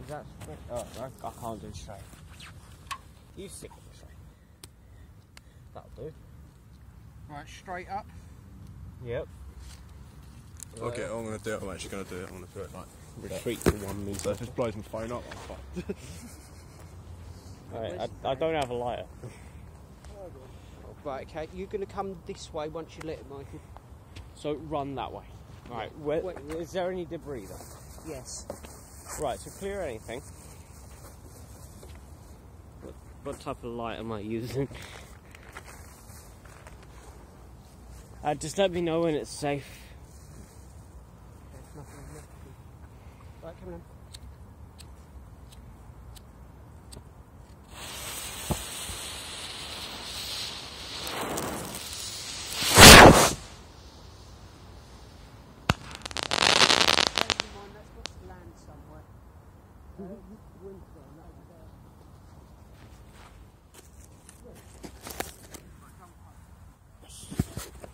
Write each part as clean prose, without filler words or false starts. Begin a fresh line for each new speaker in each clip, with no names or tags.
Is that straight? Oh, I can't do straight. You stick with it straight. That'll do.
Right, straight up.
Yep.
Okay, I'm going to do it. I'm actually going to do it. I'm going to do it like
retreat to 1 metre.
So if it blows my phone up, I'm fucked.
Right, I don't have a lighter.
Right, okay, you're going to come this way once you let it, Michael.
So run that way. Right, is there any debris there?
Yes.
Right, so clear anything. What type of light am I using? Just let me know when it's safe.
There's nothing left. Right, come on.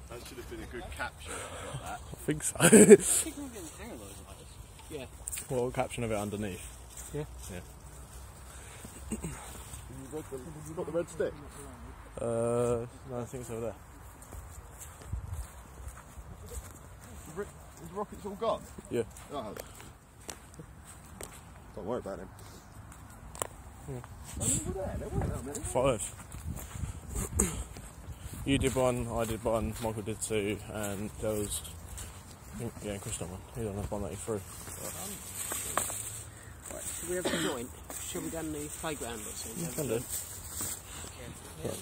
That should have been a good caption of that.
I think so.
I think we're getting the hang of those lighters.
Yeah.
Well, caption of it underneath.
Yeah.
Yeah.
You got the red stick?
No, I think it's over there.
Is the rockets all gone?
Yeah.
Oh. Don't worry about him.
Yeah.
They weren't that many.
5. You did 1, I did 1, Michael did 2, and there was, I think, yeah, Chris done 1. He done 1 that he threw.
Right, should we have a joint? Shall we go in the playground or something?
You can do.
Yeah.